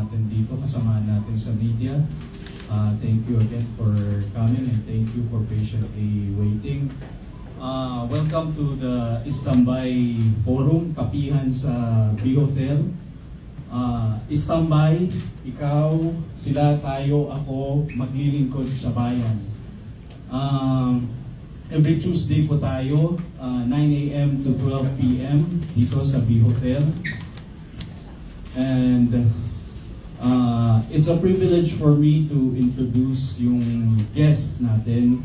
natin dito, kasama natin sa media. Thank you again for coming and thank you for patiently waiting. Welcome to the Istambay Forum, kapihan sa B-Hotel. Istambay, ikaw, sila, tayo, ako, maglilingkod sa bayan. Every Tuesday po tayo, 9 a.m. to 12 p.m. dito sa B-Hotel. And it's a privilege for me to introduce yung guest natin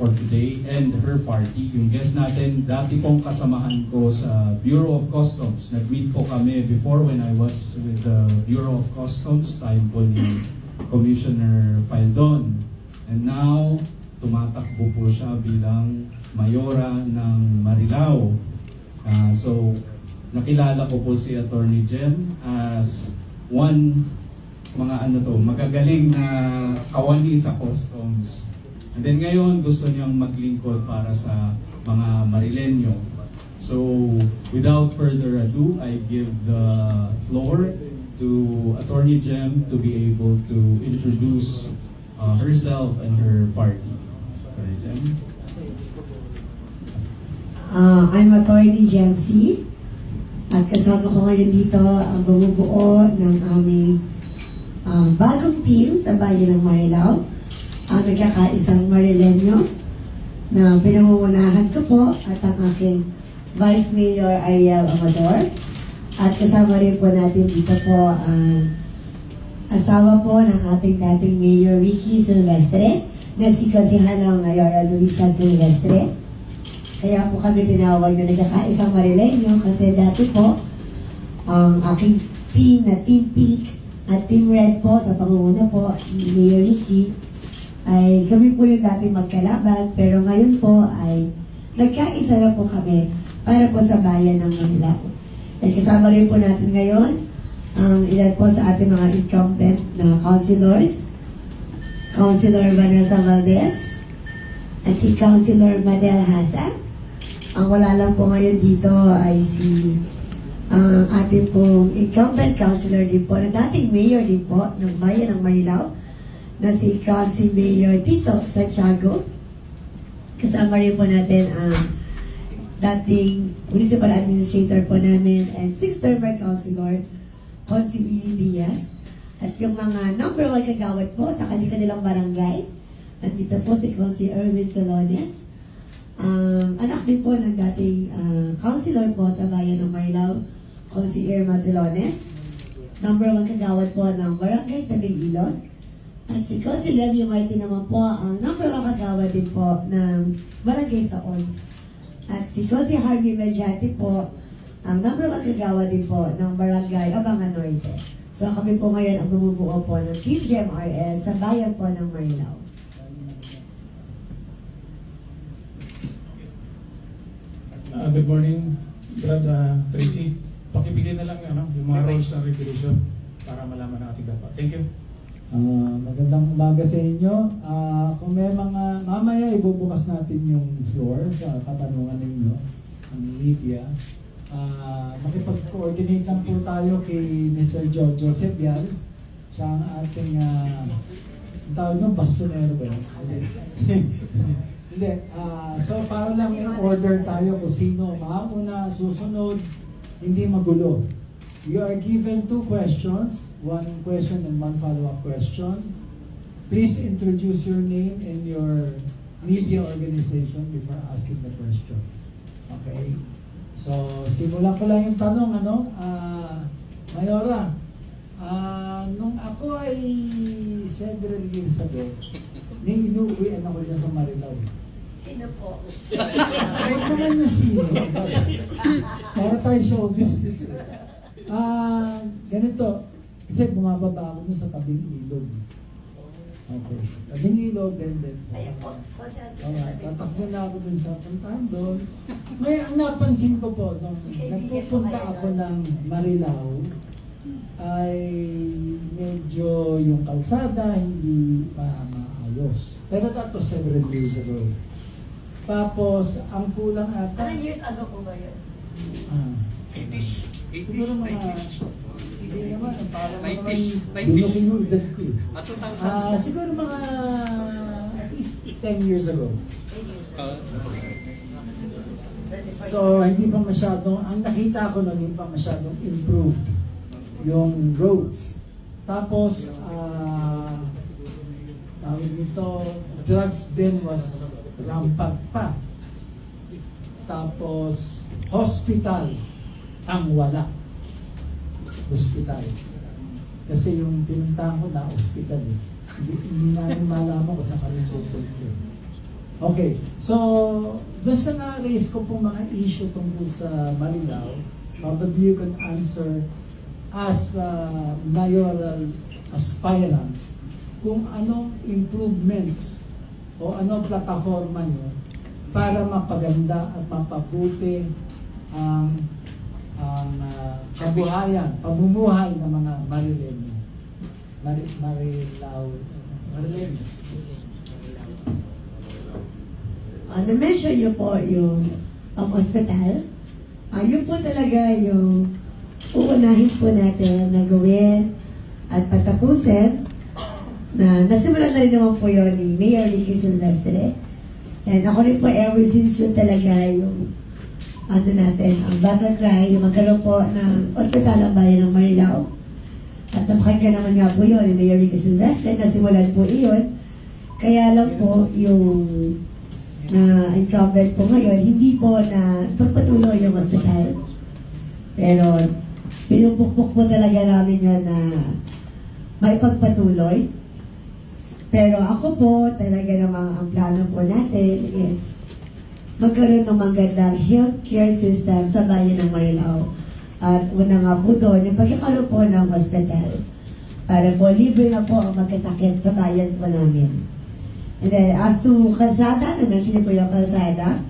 for today and her party. Yung guest natin, dati pong kasamahan ko sa Bureau of Customs. Nag-meet po kami before when I was with the Bureau of Customs, time po ni Commissioner Faldon. And now, tumatakbo po siya bilang mayora ng Marilao. So, nakilala ko po si Attorney Jem as one magagaling na kawani sa customs. And then ngayon, gusto niyang maglingkod para sa mga Marileño. So, without further ado, I give the floor to Attorney Jem to be able to introduce herself and her party. Attorney Jem. I'm Attorney Jem C. At kasama ko ngayon dito ang bumubuo ng aming bagong team sa bayan ng Marilao. Ang nagkakaisang Marileño na pinamumunahan ko po at ang aking Vice Mayor Ariel Amador. At kasama rin po natin dito po ang asawa po ng ating dating Mayor Ricky Silvestre na si Konsehala Mayora Luisa Silvestre. Kaya po kami tinawag na nagkakaisang Marileño kasi dati po ang aking team na Team Pink at Team Red po sa pangunguna po ni Mayor Ricky ay kami po yung dati magkalaban pero ngayon po ay nagkaisa na po kami para po sa bayan ng Manila. At kasama rin po natin ngayon ang ilan po sa ating mga incumbent na councilors, Councilor Vanessa Valdez at si Councilor Madel Hasa. Ang wala lang po ngayon dito ay si ating pong incumbent councilor din po na dating mayor din po ng bayan ng Marilao na si Council Mayor Tito Santiago. Kasama rin po natin ang dating municipal administrator po namin and 6th-term councilor Consi Willie Diaz at yung mga number 1 kagawad po sa kanilang barangay. At dito po si Consi Erwin Salones. Anak din po ng dating councilor po sa bayan ng Marilao, Consi Irma Salones. Number 1 kagawad po ng barangay Tabing Ilog. At si Consi Levy Martin naman po ang number 1 kagawad din po ng barangay Saon. At si Consi Harvey Mediati po ang number 1 kagawad din po ng barangay Abangan Norte. So kami po ngayon ang bumubuo po ng Team Jem RS sa bayan po ng Marilao. Good morning, Brad Tracy. Pakibigay na lang yung mga rules and regulation para malaman ng ating dapat. Thank you. Magandang umaga sa inyo. Kung may mga, mamaya ibubukas natin yung floor sa katanungan ninyo, ang media. Makipag-coordinate lang po tayo kay Mr. Jojo Sebial. Siya ang ating, ang tawag nyo, bastonero ba yun? Hindi. So para lang may order tayo kung sino mauna, susunod, hindi magulo. You are given 2 questions, 1 question and 1 follow-up question. Please introduce your name and your media organization before asking the question. Okay? So, simulan ko lang yung tanong, Mayora, nung ako ay several years ago, inuuwian ako dyan sa Marilao. Sino po? Kahit naman yung sino. Para tayo showbiz. Ganito. Kasi bumababa ako dun sa tabing ilog. Okay. Tabing ilog, then. Ayan po. Tatakbo na ako dun sa puntahan doon. May ang napansin ko po, nung nagpupunta ako ng Marilao, ay medyo yung kalsada hindi pa maayos. Pero that was several years ago. Tapos, ang kulang ata... Ano years ago po ba yun? 80s. Siguro mga Kasi naman, parang 90s. binukin yung edad ko eh. At 2000. Siguro mga at least 10 years ago. So, hindi pa masyadong, ang nakita ko nun, hindi pa masyadong improved yung roads. Tapos, tawag nito, drugs din was rampant pa. Tapos, hospital ang wala. Hospital. Kasi yung pinuntahan ko na hospital eh. Hindi namin malaman kung saan kami pupunta. Okay, so doon sa na-raise ko pong mga issue tungkol sa Marilao, probably you can answer as a mayoral aspirant kung anong improvements o anong plataforma nyo para mapaganda at mapabuti ang kabuhayan, pamumuhay ng mga Marileño. Marileño. Na-mention niyo po yung hospital. Yun po talaga yung uunahin po natin na gawin at patapusin na nasimulan na rin naman po yun ni Mayor Ricky Silvestre. And ako rin po ever since yun talaga yung natin, ang battle cry, yung magkaroon po ng ospital ang bayan ng Marilao. At napakinggan naman nga po yun ni Mayor Ricky Silvestre, nasimulan po iyon. Kaya lang po yung na incumbent po ngayon, hindi po na pagpatuloy yung ospital. Pero pinupukpok po talaga namin yun na may pagpatuloy. Pero ako po, talaga namang ang plano po natin is magkaroon ng magandang healthcare system sa bayan ng Marilao. At una nga po doon, yung pagkakaroon po ng hospital para po libre na po ang magkasakit sa bayan po namin. And then, as to kalsada, na-mention niyo po yung kalsada.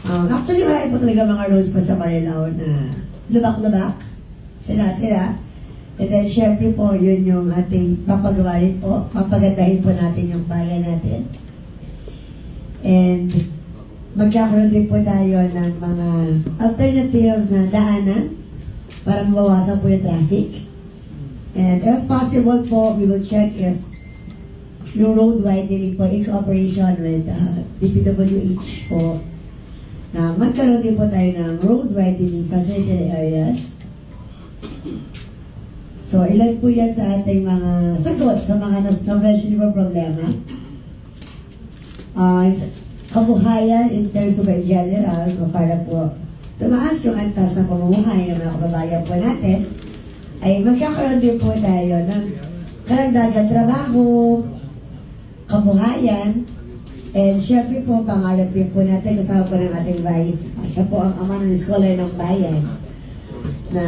Actually, marami po talaga mga roads pa sa Marilao na lubak-lubak, sira-sira. And then, syempre po, yun yung ating papagawa rin po, papagandahin po natin yung bayan natin. And, magkakaroon din po tayo ng mga alternative na daanan para mabawasan po yung traffic. And if possible po, we will check if yung road widening po in cooperation with DPWH po na magkaroon din po tayo ng road widening sa certain areas. So, ilan po yan sa ating mga sagot sa mga na-mention po problema. Kabuhayan in terms of in general, para po tumaas yung antas na pamumuhay ng mga kababayan po natin, ay magkakaroon din po tayo ng karagdagang trabaho, kabuhayan, and syempre po, pangarap din po natin, kasama po ng ating vice, siya po ang ama ng scholar ng bayan, na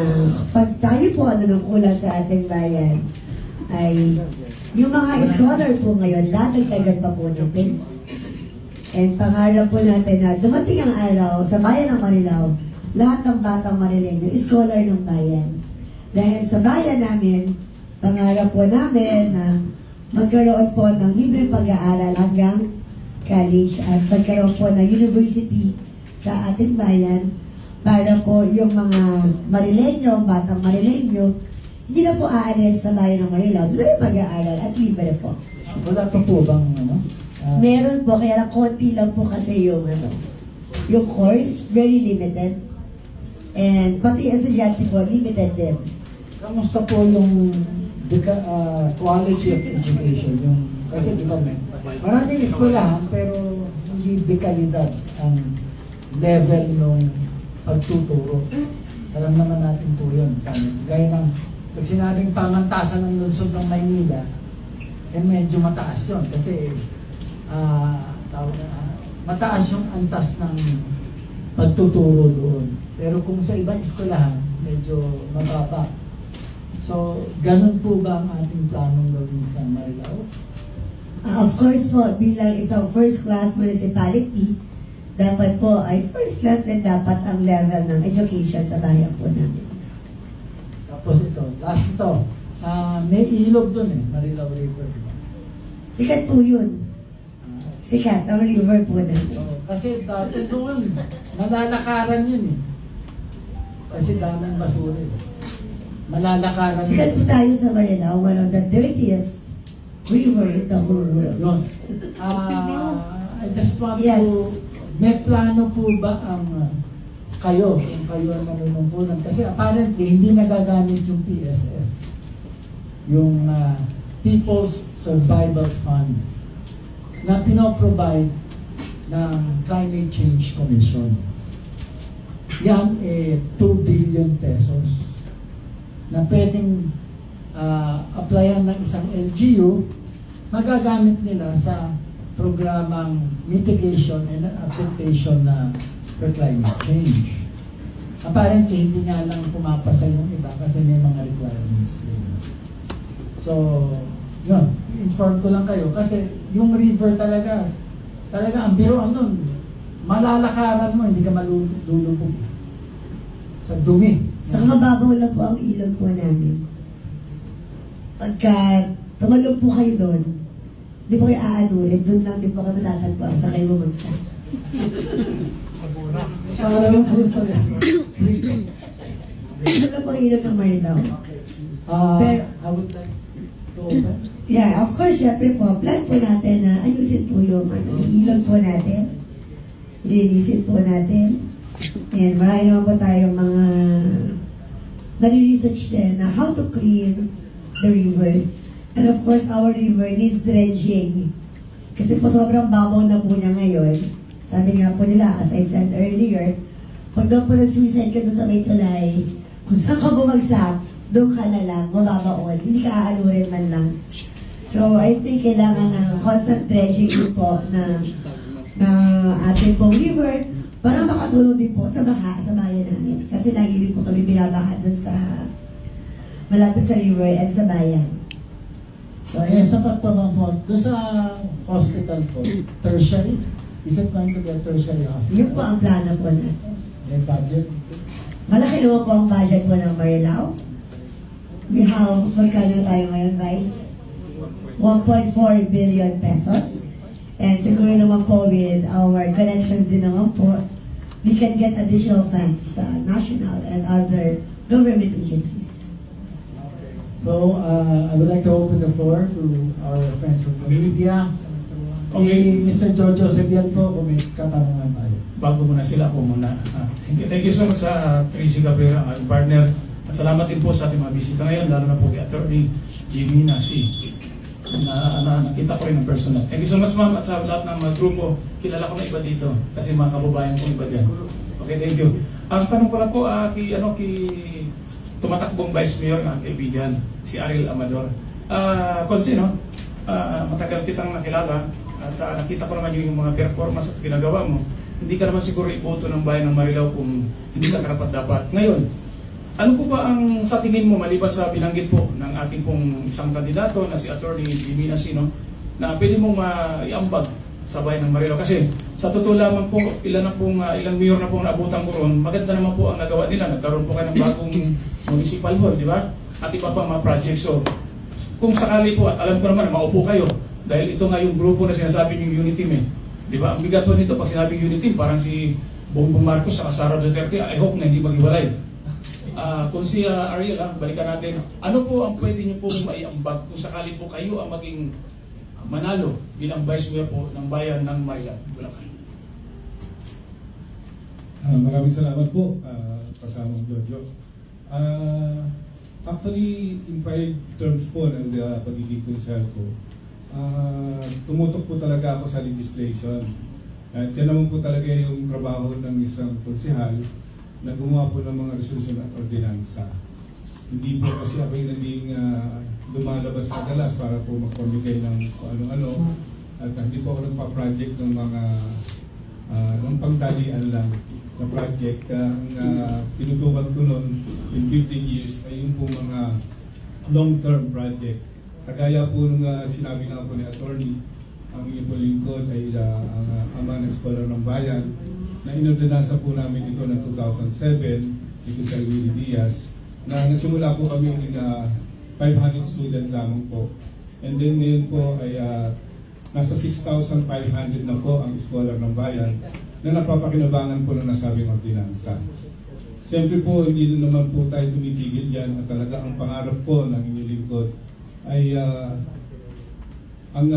pag tayo po ng kulang sa ating bayan, ay yung mga scholar po ngayon, dadagdagan pa po natin. And pangarap po natin na dumating ang araw sa bayan ng Marilao, lahat ng batang Marileño, scholar ng bayan. Dahil sa bayan namin, pangarap po namin na magkaroon po ng libreng pag-aaral hanggang college at magkaroon po ng university sa ating bayan para po yung mga Marileño, batang Marileño, hindi na po aalis sa bayan ng Marilao. Doon yung pag-aaral at libre po. Wala pa po bang Meron po, kaya lang konti lang po kasi yung yung course, very limited. And pati estudyante po, limited din. kamusta po yung quality of education? Kasi di ba, maraming eskwelahan pero hindi dekalidad ang level ng pagtuturo. Alam naman natin po yun. Gaya ng pag sinabing pamantasan ng lungsod ng Maynila, medyo mataas yun kasi mataas yung antas ng pagtuturo doon. Pero kung sa ibang eskwelahan, medyo mababa. So, ganun po ba ang ating planong gawin sa Marilao? Of course po, bilang isang first-class municipality, dapat po ay first-class din dapat ang level ng education sa bayan po namin. Tapos ito, last ito, may ilog doon Marilao River. Sikat po yun. Sikat, ang river po namin. Kasi dati doon, nalalakaran yun Kasi daming basura malalakaran. Sikat po tayo sa Marilao, one of the dirtiest river in the whole world. Yun. I just want Yes. to, may plano po ba ang kayo, kung kayo ang nanunungkulan? Kasi apparently, hindi nagagamit yung PSF. Yung People's Survival Fund na pinoprovide ng Climate Change Commission. Yan 2 billion pesos na pwedeng applyan ng isang LGU, magagamit nila sa programang mitigation and adaptation na for climate change. Apparently, hindi nga lang pumapasa yung iba kasi may mga requirements din. So, yun, inform ko lang kayo kasi yung river talaga ang biroan nun, malalakaran mo, hindi ka malulubog sa dumi. Sa mababaw lang po ang ilog po namin. Pagka tumalog po kayo doon, di po kayo aanurin, doon lang din po kayo matatagpuan sa kayo bumagsak. Parang po pala. Ito lang po ang ilog ng Marilao. Pero- I would like to open. Yeah, of course, syempre po, plan po natin na ayusin po yung ilog po natin. Ilinisin po natin. And marami naman po tayong mga nare-research din na how to clean the river. And of course, our river needs dredging. Kasi po sobrang babaw na po niya ngayon. Sabi nga po nila, as I said earlier, pag doon po nag-suicide ka doon sa may tulay, kung saan ka bumagsak, doon ka na lang, mababaon. Hindi ka aalurin man lang. So, I think kailangan ng constant dredging din po na ating pong river para makatulong din po sa baha sa bayan namin. Kasi lagi rin po kami binabaha doon sa malapit sa river and sa bayan. So, sapat pa bang fund? Doon sa hospital po, tertiary? Is it going to be a tertiary hospital? Yun po ang plano po natin. May budget? Malaki naman po ang budget po ng Marilao. We have, magkano na tayo ngayon, guys? 1.4 billion pesos. And siguro naman po with our connections din naman po, we can get additional funds sa national and other government agencies. So, I would like to open the floor to our friends from the media. Okay, Mr. Jojo Sebial po, kung may katanungan tayo. Bago muna sila, ako muna. Thank you so much sa Tracy Cabrera, ang partner. At salamat din po sa ating mga bisita ngayon, lalo na po kay Attorney Jimmy Nasi, na nakita ko rin ng personal. Thank you so much, ma'am, at sa lahat ng mga grupo. Kilala ko na iba dito kasi mga kababayan kong iba dyan. Okay, thank you. Ang tanong ko lang po, kay tumatakbong Vice Mayor ng kaibigan, si Ariel Amador. Konsi, no? Matagal kitang nakilala at nakita ko naman yung mga performance at ginagawa mo. Hindi ka naman siguro iboto ng bayan ng Marilao kung hindi ka karapat-dapat. Ngayon, ano po ba ang sa tingin mo, maliban sa binanggit po ng ating pong isang kandidato na si Attorney Jimmy Nasino, na pwede mong iambag sa bayan ng Marilao? Kasi sa totoo lamang po, ilang mayor na pong naabutan ko ron, maganda naman po ang nagawa nila. Nagkaroon po kayo ng bagong municipal hall, di ba? At iba pang mga projects. So, kung sakali po, at alam ko naman, maupo kayo. Dahil ito nga yung grupo na sinasabi yung unity team eh. Di ba? Ang bigat po nito, pag sinabing unity team, parang si Bongbong Marcos sa Sara Duterte, I hope na hindi maghiwalay. Kung si Ariel, balikan natin, ano po ang pwede niyo pong maiambag kung sakali po kayo ang maging manalo bilang Vice Mayor po ng bayan ng Marilao, Bulacan? Maraming salamat po, kasamang Jojo. Actually, in 5 terms po ng pagiging konsel ko, tumutok po talaga ako sa legislation. At yan naman po talaga yung trabaho ng isang konsehal na gumawa po ng mga resolusyon at ordinansa. Hindi po kasi ako yung naging lumalabas madalas para po magpamigay ng ano-ano at hindi po ako nagpa-project ng mga ng pangtalian lang na project. Ang tinutukan ko noon in 15 years ay yung po mga long-term project. Kagaya po nung sinabi nga po ni Attorney, ang inyong po lingkod ay ang ama ng Scholar ng Bayan na inordinansa po namin ito ng 2007 dito sa Willie Diaz na nagsimula po kami ng 500 student lamang po. And then ngayon po ay nasa 6,500 na po ang Scholar ng Bayan na napapakinabangan po ng nasabing ordinansa. Siyempre po, hindi na naman po tayo tumitigil dyan at talaga ang pangarap po ng inyong lingkod ay ang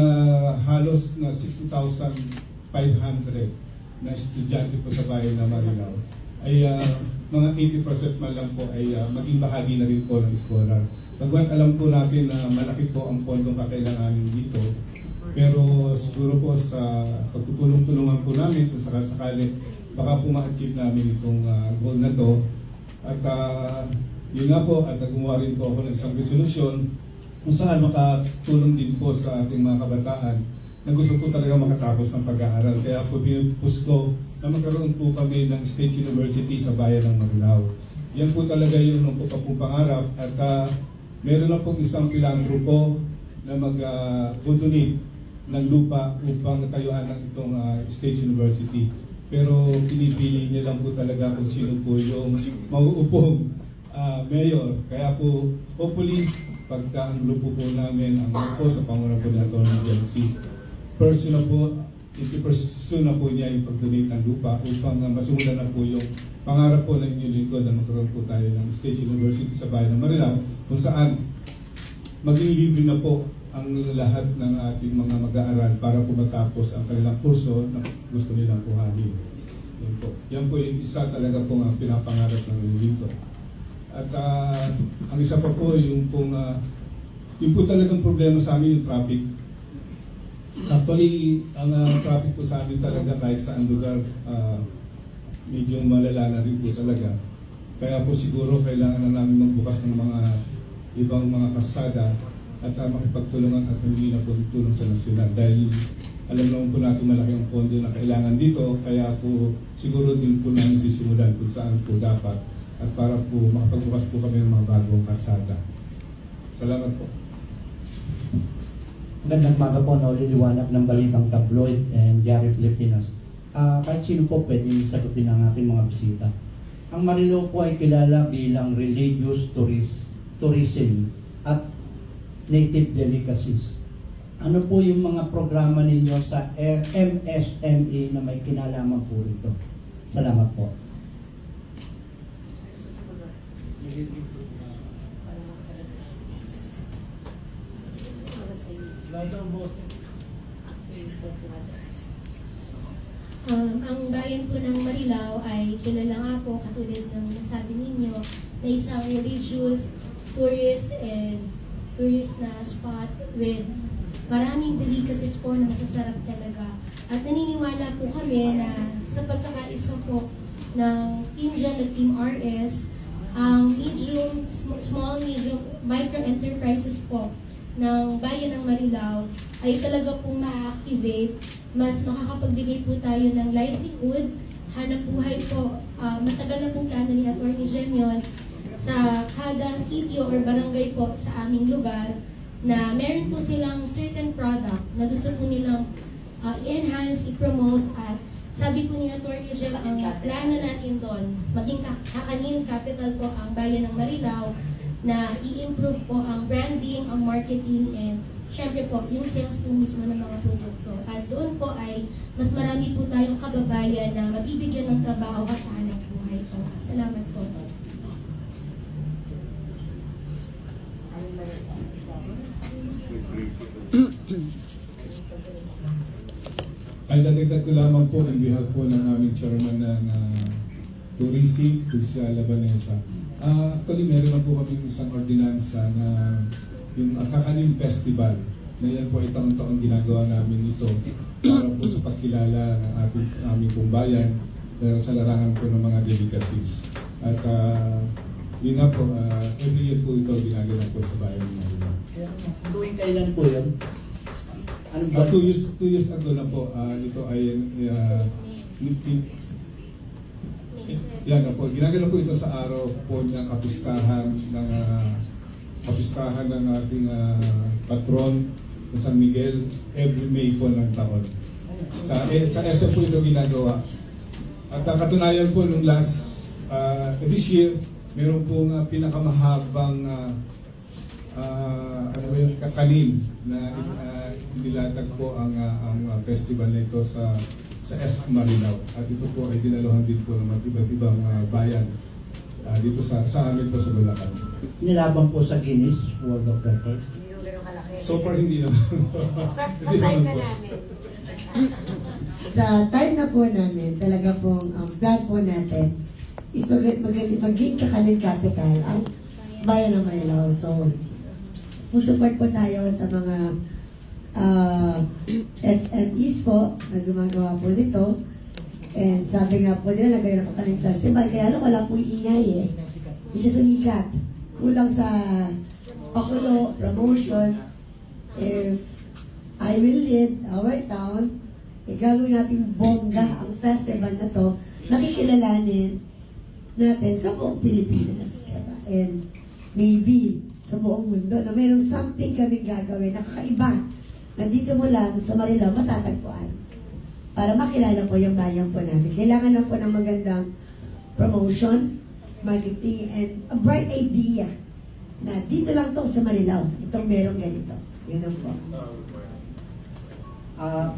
halos na 60,500 na estudyante po sa bayan ng Marilao ay mga 80% man lang po ay maging bahagi na rin po ng eskwela. Pagkat alam po natin na malaki po ang pondong kakailanganin dito, pero siguro po sa pagtutulong-tulungan po namin kung sakali baka po ma-achieve namin itong goal na to. At yun nga po, at gumawa rin po ako ng isang resolusyon kung saan makatulong din po sa ating mga kabataan na gusto po talaga makatapos ng pag-aaral. Kaya po pinupus ko na magkaroon po kami ng State University sa bayan ng Marilao. Yan po talaga yung po pangarap at meron na pong isang pilantropo na mag-donate ng lupa upang tayuan ng itong State University. Pero pinipili niya lang po talaga kung sino po yung mauupong mayor. Kaya po, hopefully, pagka ang grupo po namin, ang grupo sa pangunan po ni Atty. Jency, personal po, iti-pursue na po niya yung pag-donate ng lupa upang masimulan na po yung pangarap po ng inyong lingkod na magkaroon po tayo ng State University sa bayan ng Marilao kung saan maging libre na po ang lahat ng ating mga mag-aaral para po matapos ang kanilang kurso na gusto nilang kuhanin. Yan po. Yan po yung isa talaga pong ang pinapangarap ng inyong lingkod. At ang isa pa po yung pong yung po talagang problema sa amin yung traffic. Actually, ang traffic po sa amin talaga kahit saan lugar medyo malala na rin po talaga. Kaya po siguro kailangan na namin magbukas ng mga ibang mga kalsada at makipagtulungan at hindi na po tulong sa nasyonal. Dahil alam naman po natin malaki ang pondo na kailangan dito, kaya po siguro din po namin sisimulan kung saan po dapat at para po makapagbukas po kami ng mga bagong kalsada. Salamat po. Magandang umaga po, nauliliwanag ng Balitang Tabloid and Diario Pilipinas. Kahit sino po pwede sagutin ang ating mga bisita. Ang Marilao po ay kilala bilang religious tourism at native delicacies. Ano po yung mga programa ninyo sa MSME na may kinalaman po rito? Salamat po. Ang bayan po ng Marilao ay kilala nga po, katulad ng nasabi ninyo, na isang religious, tourist na spot with maraming delicacies po na masasarap talaga. At naniniwala po kami na sa pagkakaisa po ng Team Jan at Team RS, ang small, medium, micro enterprises po ng bayan ng Marilao ay talaga pong ma-activate, mas makakapagbigay po tayo ng livelihood, hanap buhay po. Matagal na pong plano ni Atty. Jen yun sa kada sitio or barangay po sa aming lugar na meron po silang certain product na gusto po nilang i-enhance, i-promote at sabi po ni Atty. Jen, ang plano natin doon, maging kakanin capital po ang bayan ng Marilao na i-improve po ang branding, ang marketing, and syempre po, yung sales po mismo ng mga produkto. At doon po ay mas marami po tayong kababayan na mabibigyan ng trabaho at hanap buhay. So, salamat po. Ay dagdag ko lamang po on behalf po ng aming chairman ng tourism, Lucia Labanesa. Actually, meron na po kami isang ordinansa na yung Kakanin Festival na yan po ay taon-taon ginagawa namin ito para po sa pagkilala ng aming pong bayan sa larangan po ng mga delicacies. At yun nga po, every year po ito ginagawa po sa bayan ng Marilao. Tuwing kailan po yun? Ano ba? 2 years ago na po, ito ay yan na po. Ginagawa po ito sa araw po ng kapistahan ng ating patron na San Miguel every May po ng taon. Sa SM po ito ginagawa. At katunayan po nung this year, meron pong pinakamahabang kakanin na nilatag po ang festival na ito sa SM Marilao. At ito po ay dinaluhan din po ng iba't ibang bayan dito sa amin po sa Bulacan. Nilaban po sa Guinness World of Record. So far hindi naman. Hindi naman po. Sa time na po namin, talaga pong plan po natin is maging kakanin capital ang bayan ng Marilao. So, full support po tayo sa mga SMEs po na gumagawa po nito. And sabi nga po nila, lagay ng kakanin festival, kaya lang wala po ingay eh. Hindi siya sumikat. Kulang sa pakulo, promotion. If I will lead our town, gagawin natin bongga ang festival na to, nakikilalanin natin sa buong Pilipinas. Diba? And maybe sa buong mundo na mayroong something kaming gagawin na kakaiba na dito mo lang sa Marilao matatagpuan para makilala po yung bayan po namin. Kailangan lang po ng magandang promotion, marketing, and a bright idea na dito lang to sa Marilao. Itong merong ganito. Yun ang po.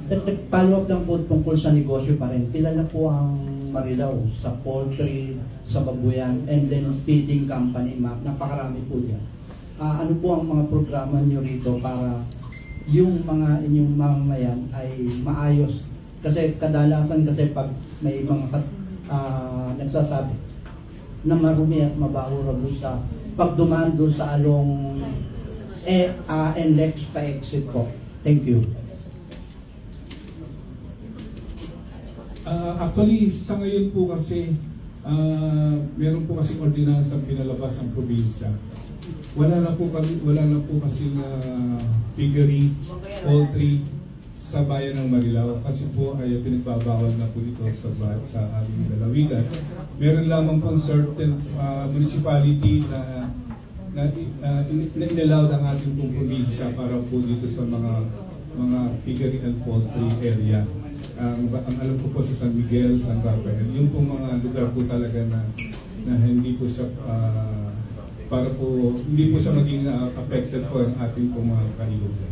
Dagdag follow up lang po tungkol sa negosyo pa rin. Kilala po ang Marilao sa poultry, sa babuyan, and then feeding company, ma'am. Napakarami po yan. Ano po ang mga programa nyo rito para yung mga inyong mamamayan ay maayos? Kasi kadalasan kasi pag may mga nagsasabi na marumi at mabaho raw sa pag dumaan doon sa along NLEX pa-exit po. Thank you. Actually, sa ngayon po kasi, meron po kasi ordinansa pinalabas ang probinsya. Wala na po kasi piggery, poultry sa bayan ng Marilao kasi po ay pinagbabawal na po ito sa aming lalawigan. Meron lamang po certain municipality na inallow ang ating pong probinsya para po dito sa mga piggery and poultry area. Ang alam ko po sa San Miguel, San Rafael, yung pong mga lugar po talaga na hindi po siya para po hindi po siya maging affected po ang ating pong mga kailugan.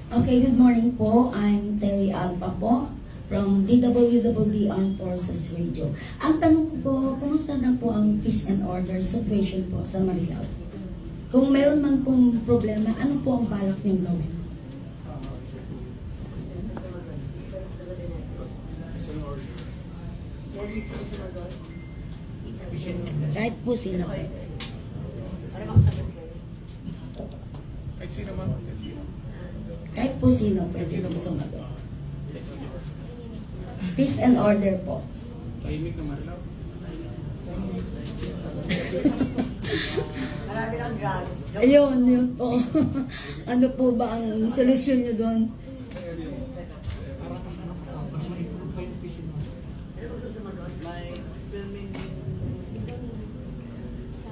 Okay, good morning po. I'm Terry Alpa po from DWWD Armed Forces Radio. Ang tanong ko po, kumusta na po ang peace and order situation po sa Marilao? Kung meron man pong problema, ano po ang balak niyong gawin? Kahit po sino pwede. Kahit sino man. Kahit po sino pwede nung sumagot. Peace and order po. Tahimik na Marilao. Marami ng drugs. Ayun, yun po. Ano po ba ang solusyon niyo doon?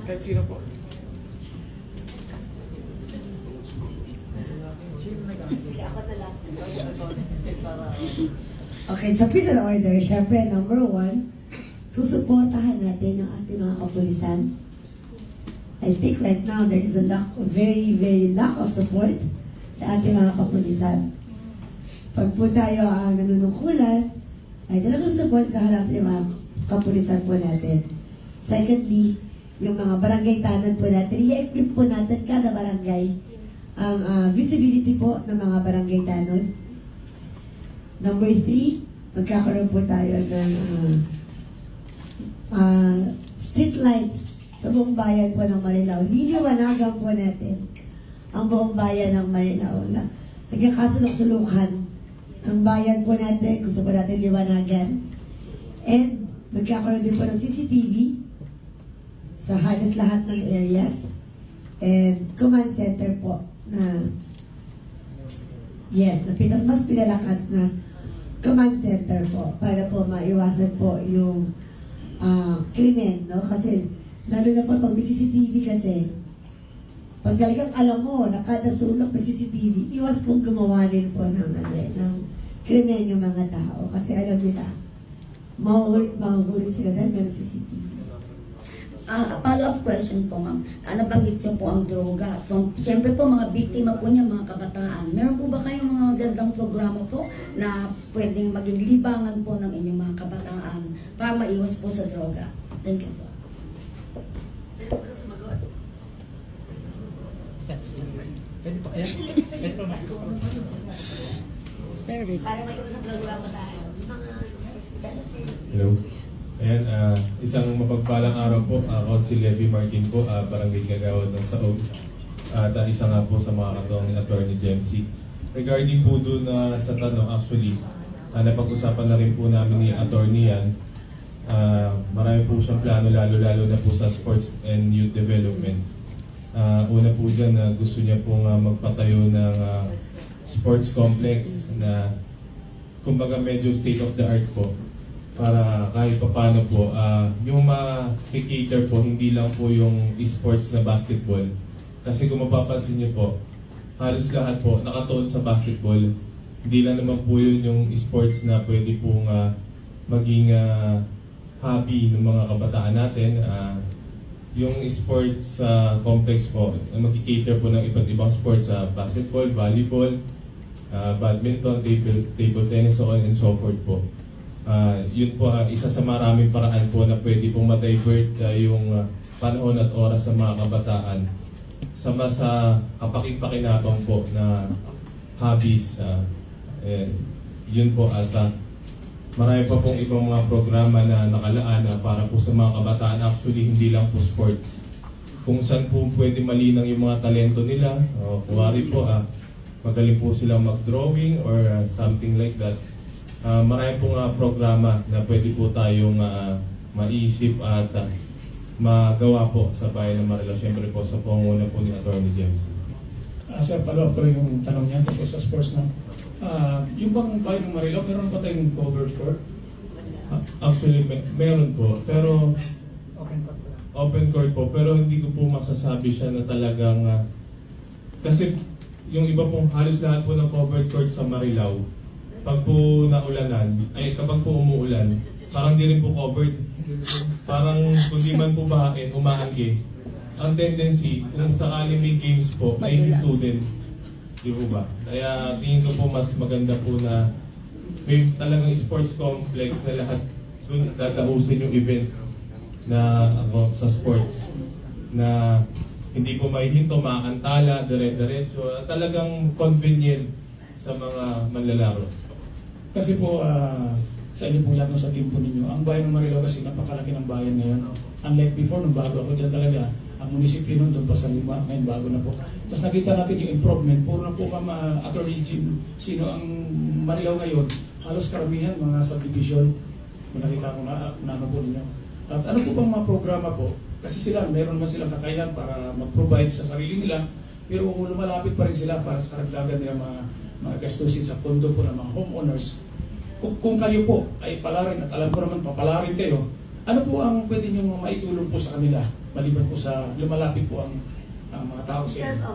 Kahit sino po. Okay, sa peace and order, syempre, number one, susuportahan natin yung ating mga kapulisan. I think right now, there is a very, very lack of support sa ating mga kapulisan. Pag po tayo ang nanunungkulan, ay talagang support kahalap yung mga kapulisan po natin. Secondly, yung mga barangay tanan po natin, i-equip po natin kada barangay ang visibility po ng mga barangay tanon. Number 3, magkakaroon po tayo ng street lights sa buong bayan po ng Marilao. Liliwanagan po natin ang buong bayan ng Marilao. Nagkakasulok-sulukan ng bayan po natin. Gusto po natin liwanagan. And magkakaroon din po ng CCTV sa halos lahat ng areas. And command center po na mas pinalakas na command center po para po maiwasan po yung krimen, no? Kasi lalo na po pag may CCTV kasi pag talagang alam mo na kada sulok may CCTV, iwas pong gumawa rin po ng krimen yung mga tao kasi alam nila mahuhulit sila dahil meron CCTV. Follow-up question po, ma'am. Nabanggit niyo po ang droga. So, siyempre po, mga biktima po niya, mga kabataan. Meron po ba kayong mga gandang programa po na pwedeng maging libangan po ng inyong mga kabataan para maiwas po sa droga? Thank you po. Hello. Ayan, isang mapagpalang araw po. Ako si Levi Martin po, Barangay Kagawad ng Saog. At isa nga po sa mga katong ni Attorney Jamsie. Regarding po doon sa tanong, actually, napag-usapan na rin po namin ni Attorney yan. Marami po siyang plano, lalo-lalo na po sa sports and youth development. Una po dyan, gusto niya pong magpatayo ng sports complex na kumbaga medyo state of the art po, para kahit papano po yung ma-cater po hindi lang po yung esports na basketball, kasi kung mapapansin niyo po halos lahat po nakatuon sa basketball. Hindi lang naman po yun yung esports na pwede pong maging hobby ng mga kabataan natin. Yung sports complex po mag-cater po ng iba't ibang sports, basketball, volleyball, badminton, table tennis, so on and so forth po. Yun po isa sa maraming paraan po na pwede pong ma-divert yung panahon at oras sa mga kabataan sa mas kapakinabangan po na hobbies. Yun po at marami pa pong ibang mga programa na nakalaan para po sa mga kabataan. Actually, hindi lang po sports. Kung saan po pwede malinang yung mga talento nila. Kuwari po, magaling po silang mag-drawing or something like that. Marami pong programa na pwede po tayong maisip at magawa po sa bayan ng Marilao. Siyempre po sa pangunguna po ni Attorney Jamsie. Sir, follow-up ko rin yung tanong niya tungkol sa sports na. Yung bang bayan ng Marilao, meron ba tayong covered court? Actually, meron po. Pero open court po. Pero hindi ko po masasabi siya na talagang kasi yung iba pong halos lahat po ng covered court sa Marilao, pag po naulanan, kapag po umuulan, parang di rin po covered. Parang kung di man po bahain, umaanggi. Ang tendency, kung sakali may games po, may hinto din. Di po ba? Kaya tingin ko po mas maganda po na may talagang sports complex na lahat dun dadausin yung event na sa sports. Na hindi po may hinto, makakantala, dire-diretso. Talagang convenient sa mga manlalaro. Kasi po, sa inyo pong lahat sa team po ninyo, ang bayan ng Marilao kasi napakalaki ng bayan ngayon. Unlike before, nung bago ako dyan talaga, ang munisipyo nun doon pa sa 5, ngayon bago na po. Tapos nakita natin yung improvement, puro na po Attorney Jim, sino ang Marilao ngayon, halos karamihan mga subdivision, nakita ko na ano po ninyo. At ano po bang mga programa po? Kasi sila, meron man silang kakayahan para mag-provide sa sarili nila, pero lumalapit pa rin sila para sa karagdagan nila mga gastusin sa pondo po ng mga homeowners. Kung kayo po ay palarin, at alam ko naman papalarin kayo, ano po ang pwede nyo maitulong po sa kanila? Maliban po sa lumalapit po ang mga tao sa inyo.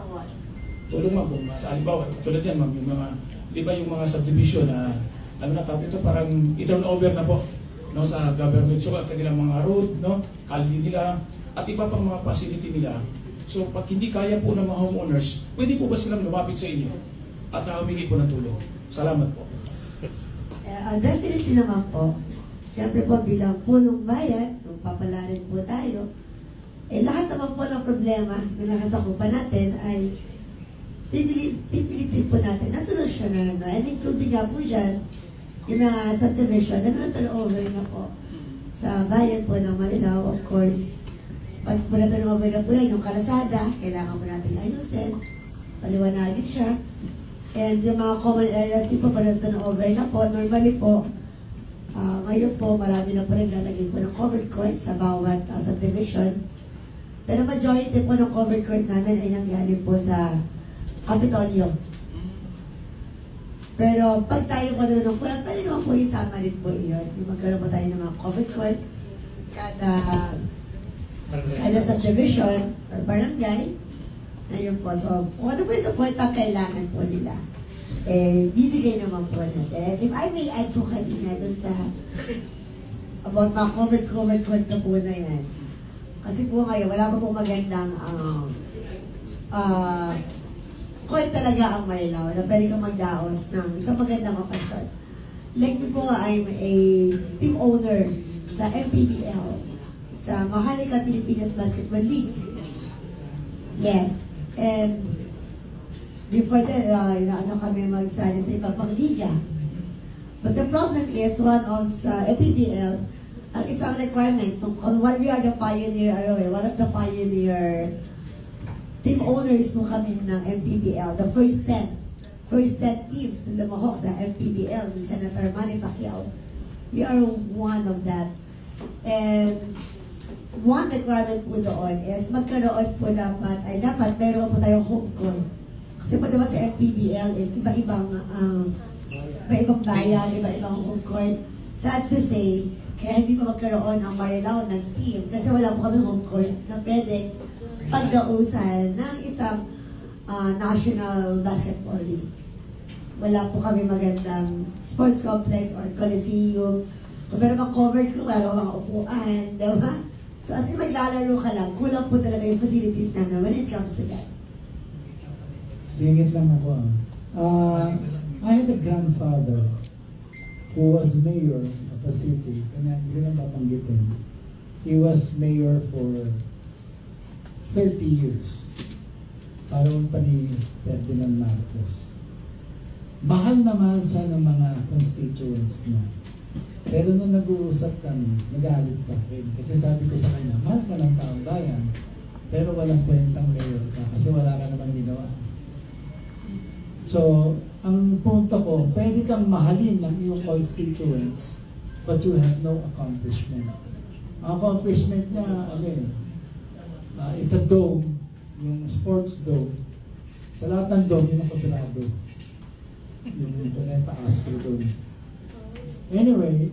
Tulong ma'am, kung sa alibawa, tulad yan ma'am, yung mga, di ba yung mga subdivision na, ano na tawag ito, parang i-turn over na po no, sa government. So, kanilang mga road, no, kalye nila, at iba pang mga facility nila. So, pag hindi kaya po ng mga homeowners, pwede po ba silang lumapit sa inyo at humingi po ng tulong? Salamat po. Definitely naman po. Siyempre po bilang punong bayan, kung papalarin po tayo, lahat naman po ng problema na nakasakupan natin ay pipilitin po natin na solusyonan. And including nga po dyan, yung mga subdivision na na-turnover na po sa bayan po ng Marilao. Of course, pag po na-turnover na po yan, yung kalasada, kailangan po natin ayusin, paliwanagin siya. And yung mga common areas, di po pa na-turnover na po. Normally po, ngayon po, marami na po rin lalagay po ng covered court sa bawat subdivision. Pero majority po ng covered court namin ay nanggaling po sa Kapitolyo. Pero pag tayo po naman ng kulang, pwede naman po isama rin po iyon. Yung magkaroon po tayo ng mga covered court kada subdivision or barangay. Ayun po. So, kung ano po yung support ang kailangan po nila, bibigay naman po natin. If I may add po kanina dun sa about mga covered court na po na yan. Kasi po ngayon, wala pa po magandang coin talaga ang Marilao na pwede kang magdaos ng isang magandang okasyon. Like me po, I'm a team owner sa MPBL, sa Maharlika Pilipinas Basketball League. Yes. And before that, kami magsali sa iba pang liga. But the problem is, one of sa MPBL, ang isang requirement, we are the pioneer, one of the pioneer team owners mo kami ng MPBL, the first 10 teams na lumahok sa MPBL ni Senator Manny Pacquiao. We are one of that. And one requirement po doon is magkaroon po dapat meron po tayong home court. Kasi po diba sa MPBL is iba-ibang bayan, iba-ibang home court. Sad to say, kaya hindi pa magkaroon ang Marilao ng team kasi wala po kami home court na pwede pagdausan ng isang National Basketball League. Wala po kami magandang sports complex or coliseum. Kung meron mga covered ko, wala mga upuan, diba? So as in maglalaro ka lang, kulang po talaga yung facilities namin when it comes to that. Singit lang ako. I had a grandfather who was mayor of a city. Kanya, hindi lang papanggitin. He was mayor for 30 years. Parang pa ni Ferdinand Marcos. Mahal na mahal siya ng mga constituents niya. Pero nung nag-uusap kami, nagalit sa akin. Kasi sabi ko sa kanya, mahal ka ng taong bayan, pero walang kwentang mayor ka kasi wala ka naman ginawa. So, ang punto ko, pwede kang mahalin ng iyong constituents, but you have no accomplishment. Ang accomplishment niya, is a dome, yung sports dome. Sa lahat ng dome, yun ang kwadrado. Yung Planeta Astro dome. Anyway,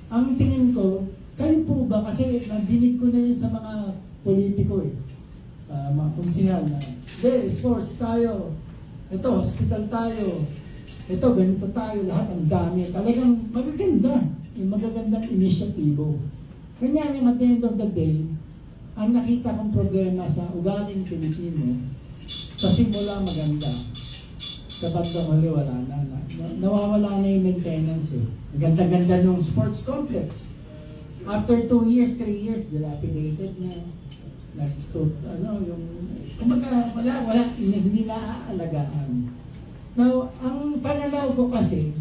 ang tingin ko, kayo po ba, kasi nadinig ko na yun sa mga politiko mga konsihal na, sports tayo, ito, hospital tayo, ito, ganito tayo, lahat ang dami. Talagang magaganda, yung magagandang inisyatibo. Kanya yung at the end of the day, ang nakita kong problema sa ugaling Pilipino, sa simula maganda, sa bandang huli wala na. Nawawala na yung maintenance Ang ganda-ganda ng sports complex. After 2 years, 3 years, dilapidated na. Kumbaga, wala, hindi naaalagaan. Now, ang pananaw ko kasi,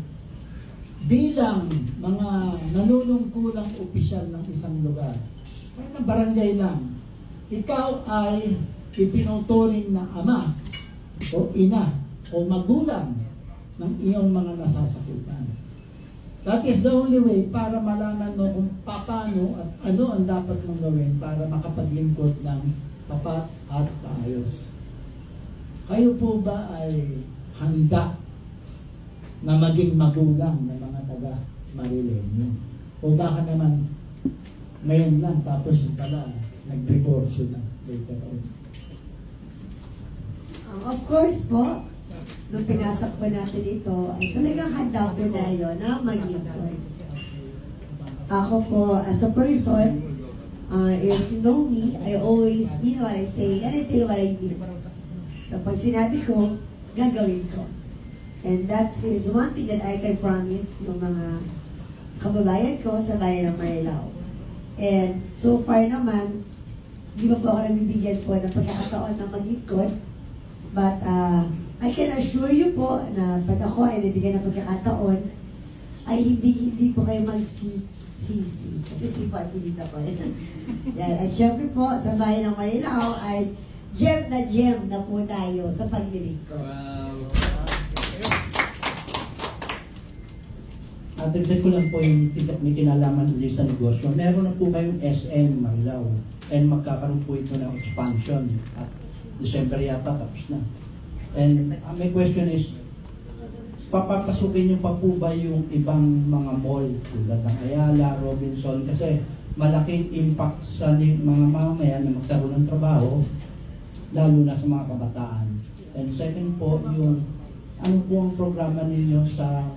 bilang mga nanunungkulang opisyal ng isang lugar, kahit na barangay lang, ikaw ay ipinuturing na ama o ina o magulang ng iyong mga nasasakupan. That is the only way para malaman mo kung paano at ano ang dapat mong gawin para makapaglingkod ng tapat at maayos. Kayo po ba ay handa na maging magulang ng mga taga Marileño? O baka naman ngayon lang tapos yung pala nag-divorce na later on? Of course po, nung pinasok po natin ito, ay talagang handa po tayo na mag-lingkod. Ako po, as a person, if you know me, I always mean what I say, and I say what I mean. So pag sinabi ko, gagawin ko. And that is one thing that I can promise yung mga kababayan ko sa bayan ng Marilao. And so far naman, di ba po ako nabibigyan po ng pagkakataon na maglingkod. But I can assure you po na pag ako ay nabigyan ng pagkakataon, ay hindi po kayo magsisisi. Kasi sipo at pinita po. Yan. At syempre po, sa bayan ng Marilao ay gem na po tayo sa paglilingkod. Dagdag ko lang po yung may kinalaman ulit sa negosyo. Meron na po kayong SM Marilao and magkakaroon po ito ng expansion at December yata tapos na. And my question is, papapasukin niyo pa po ba yung ibang mga mall tulad ng Ayala, Robinson kasi malaking impact sa mga mamamayan na magkaroon ng trabaho lalo na sa mga kabataan. And second po, yung ano po ang programa ninyo sa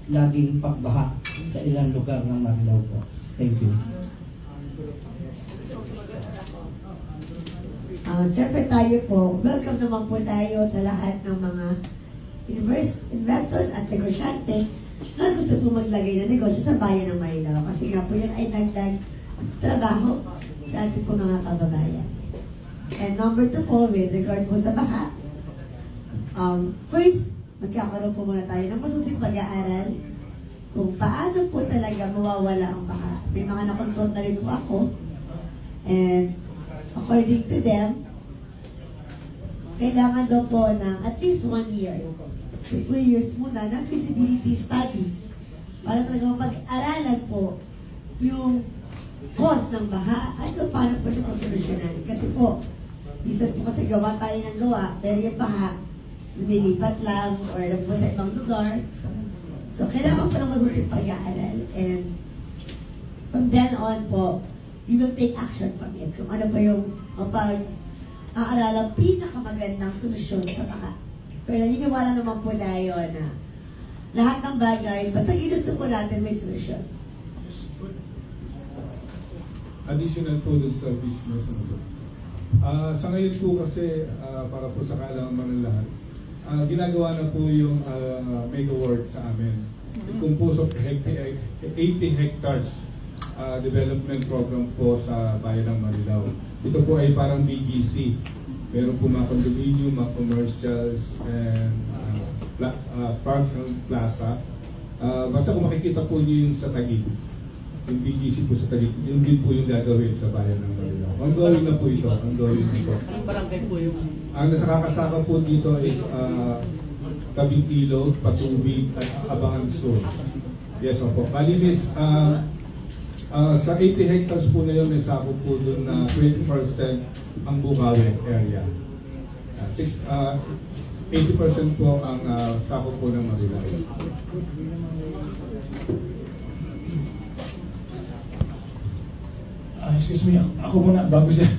laging pagbaha sa ilang lugar ng Marilao po? Thank you. Siyempre tayo po, welcome naman po tayo sa lahat ng mga investors at negosyante na gusto po maglagay ng negosyo sa bayan ng Marilao. Kasi nga po yan ay dagdag trabaho sa ating po mga kababayan. And number 2 po, with regard po sa baha, first, magkakaroon po muna tayo ng masusing pag-aaral kung paano po talaga mawawala ang baha. May mga nakonsult na rin po ako. And according to them, kailangan daw po ng at least 1 year to 2 years muna na feasibility study para talaga mapag-aralan po yung cause ng baha at kung paano po ito sosolusyonan. Kasi po, minsan po kasi gawa tayo ng gawa, pero yung baha, lumilipat lang or alam po sa ibang lugar. So, kailangan po ng masusing pag-aaral. And from then on po, you will take action from it. Kung ano pa yung mapag-aaralang pinakamagandang solusyon sa baha. Pero naniniwala naman po tayo na lahat ng bagay, basta ginusto po natin may solusyon. Additional po dun sa business. Sa ngayon po kasi, para po sa kaalaman ng lahat, ginagawa na po yung mega work sa amin. Composed of 80 hectares development program po sa bayan ng Marilao. Ito po ay parang BGC. Meron po mga condominium, mga commercials, and park and plaza. Basta kung makikita po niyo yung sa Taguig, yung BGC po sa Taguig, yun din po yung gagawin sa bayan ng Marilao. Ongoing na po ito. Ongoing na po. Ang barangay po yung... Ang nakakasaka po dito is Tabing Ilog, Patubig, at Abangan Sur. Yes, opo. Bali, miss, sa 80 hectares po na yun, may sakop po doon na 20% ang Bukawi area. 80% po ang sakop po ng Marilao. Excuse me, ako muna, bago siya.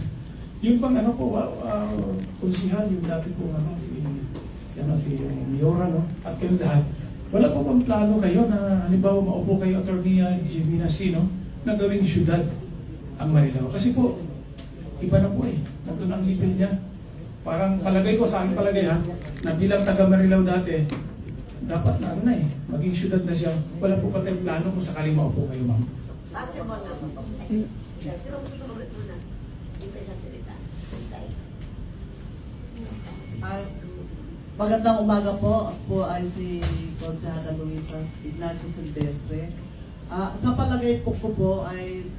Yung pang ano po, konsihal, yung dati po, si Miora, no? At kayong lahat, wala po bang plano kayo na, halimbawa, maupo kayo, Attorney Jimina C, no? Na gawing syudad ang Marilao. Kasi po, iba na po eh. Nandun ang level niya. Parang palagay ko, sa aking palagay ha, na bilang taga Marilao dati, dapat na ano na eh, maging syudad na siya. Wala po pa tayong plano kung sakaling maupo kayo, ma'am. Basketball na po. Pero gusto sumagot muna. Hindi kayo sasalita. Magandang umaga po. Ako po ay si Consihala Luisa Ignacio Silvestre. Sa palagay po ko po ay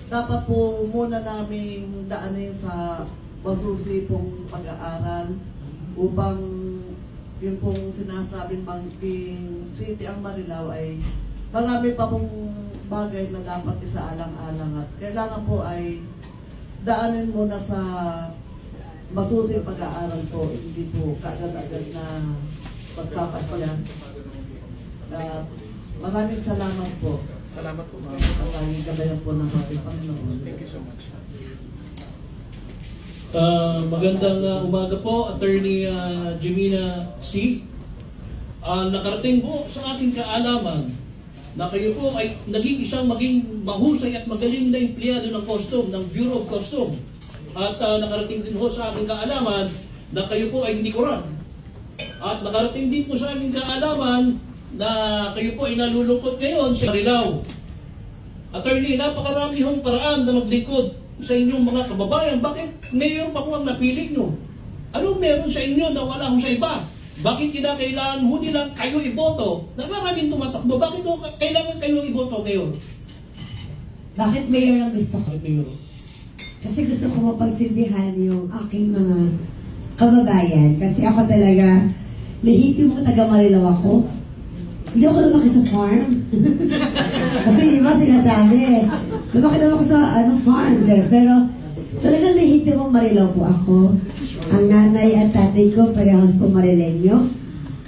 dapat po muna namin daanin sa masusi pong pag-aaral upang yung pong sinasabing Banking City ang Marilao ay marami pa pong bagay na dapat isaalang-alang at kailangan po ay daanin muna sa masusing pag-aaral po, hindi po kaagad-agad na pagpapasya. Maraming salamat po. Salamat po, ma'am. Ang laging gabayan po ng ating Panginoon. Thank you so much. Magandang umaga po, Attorney Jimina C. Nakarating po sa ating kaalaman na kayo po ay maging mahusay at magaling na empleyado ng custom, ng Bureau of Custom. At nakarating din po sa aking kaalaman na kayo po ay hindi korap. At nakarating din po sa aking kaalaman na kayo po ay nalulungkot ngayon sa Marilao. Attorney, napakarami hong paraan na maglingkod sa inyong mga kababayan. Bakit mayor pa po ang napili nyo? Anong meron sa inyo na wala hong sa iba? Bakit kinakailangan mo nilang kayo iboto? Na maraming tumatakbo. Bakit mo kailangan kayo iboto, Mayor? Bakit mayor ang gusto ko? Bakit, Mayor? Kasi gusto ko mapagsilbihan yung aking mga kababayan. Kasi ako talaga, lehitimo taga Marilao ako. Hindi ako lumaki sa farm. Kasi iba sinasabi, lumaki daw ako sa farm. Pero talagang lehitimo Marilao po ako. Ang nanay at tatay ko, parehas po Marileño.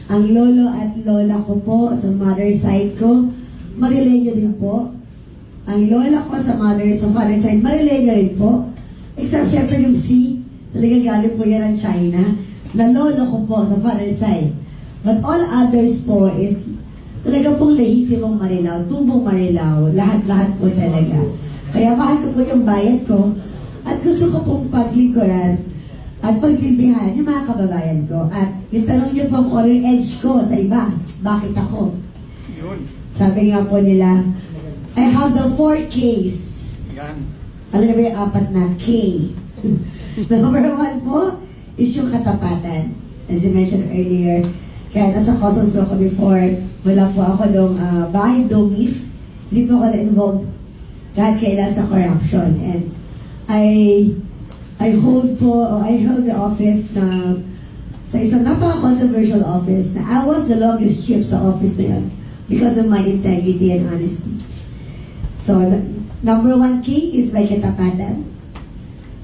Ang lolo at lola ko po, sa mother side ko, Marileño din po. Ang lola ko sa father side, Marileño rin po. Except syempre yung C, talagang galing po yan ng China. Na lolo ko po sa father side. But all others po is talaga pong lehitimong Marilao, tubong Marilao, lahat-lahat po talaga. Kaya mahal ko po yung bayad ko. At gusto ko pong paglingkuran at pagsilbihan yung mga kababayan ko. At yung tanong niyo po kung ano yung edge ko sa iba, bakit ako? Sabi nga po nila, I have the 4 Ks. Alam niyo ba yung 4 na K? Number 1 po is yung katapatan. As you mentioned earlier, kaya nasa Customs ko ako before, wala po ako nung bahay dungis. Hindi po ako na-involved kahit kailan sa corruption. And I held the office na sa isang napaka-controversial office na I was the longest chief sa office na yun because of my integrity and honesty. So, number 1 key is my katapatan.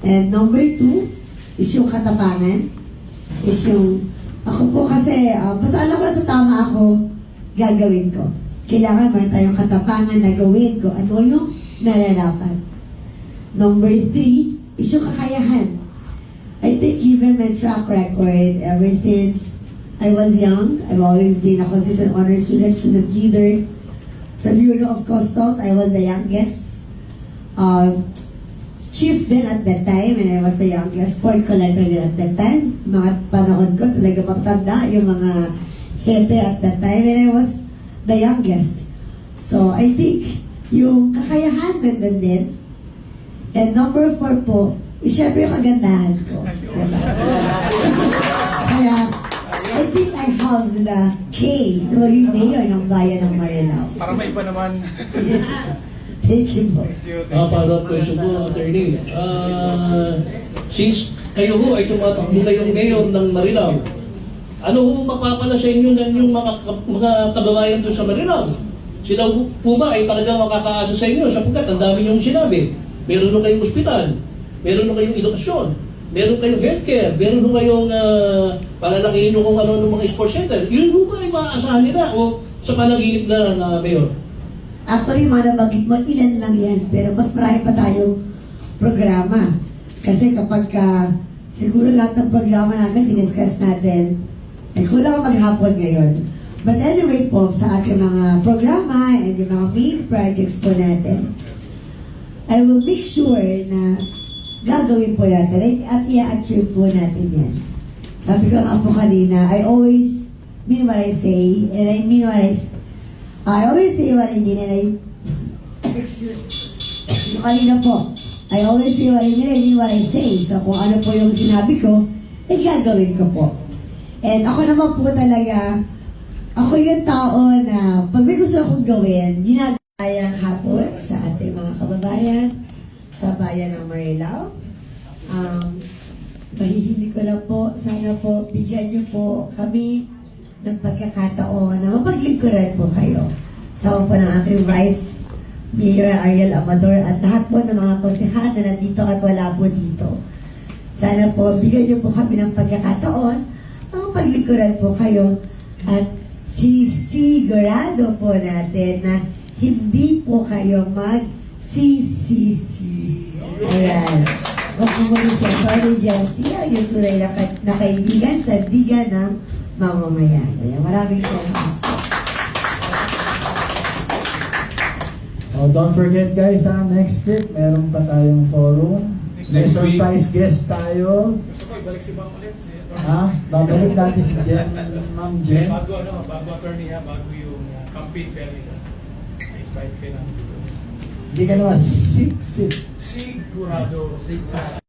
And number 2 is yung katapangan. Is yung, ako po kasi, basta alam ko na sa tama ako, gagawin ko. Kailangan meron tayong katapangan na gawin ko. Ano yung nararapat? Number 3 is yung kakayahan. I think given my track record ever since I was young, I've always been a consistent honor student, student leader. Sa Bureau of Customs, I was the youngest. Chief din at that time, and I was the youngest port collector din at that time. Mga panahon ko, talaga matanda yung mga hepe at that time, and I was the youngest. So, I think yung kakayahan nandun din. And number 4 po, is syempre yung kagandahan ko. Diba? Kaya, I think I have the K, yung mayor ng bayan ng Marilao. Para may iba naman. Thank you po. Follow-up question po, attorney. Since kayo ho ay tumatakbo ngayong mayor ng Marilao, ano ho mapapala sa inyo ng yung mga kababayan doon sa Marilao? Sila po ba ay talagang makakaasa sa inyo sapagkat ang dami niyong sinabi. Meron ho kayong ospital, meron ho kayong edukasyon, meron kayong healthcare, meron ho kayong palalakihin ho kung ano ng mga sports center. Yun ho ba ay maaasahan nila o sa panaginip na mayor? Actually, mga nabanggit mo, ilan lang yan. Pero mas marami pa tayong programa. Kasi kapag siguro lahat ng programa namin, diniscuss natin, ay kulang maghapon ngayon. But anyway po, sa ating mga programa and yung mga main projects po natin, I will make sure na gagawin po natin at i-achieve po natin yan. Sabi ko nga po kanina, I always mean what I say, and I mean what I always say what I mean, and kanina po, I always say what I mean what I say. So kung ano po yung sinabi ko, ay gagawin ko po. And ako naman po talaga, ako yung tao na pag may gusto akong gawin, ginagayang hapon sa ating mga kababayan, sa bayan ng Marilao. Mahihili ko lang po, sana po, bigyan niyo po kami ng pagkakataon na mapaglingkuran po kayo. Sama po ng aking Vice Mayor Ariel Amador at lahat po ng mga konsehal na nandito at wala po dito. Sana po, bigyan niyo po kami ng pagkakataon na mapaglingkuran po kayo at sisigurado po natin na hindi po kayo mag-CCC. Ayan. Kung kumuli si Atty. Jamsie, ang yung tunay na kaibigan sa diga ng mamamayan. Ayan. Maraming salamat. Oh, don't forget guys, next week meron pa tayong forum. May surprise guest tayo. Gusto ko ibalik si Bang ulit. Babalik natin si Ma'am Jen. Bago attorney bago yung campaign period. I-invite kayo namin dito. Hindi ka naman, Sigurado.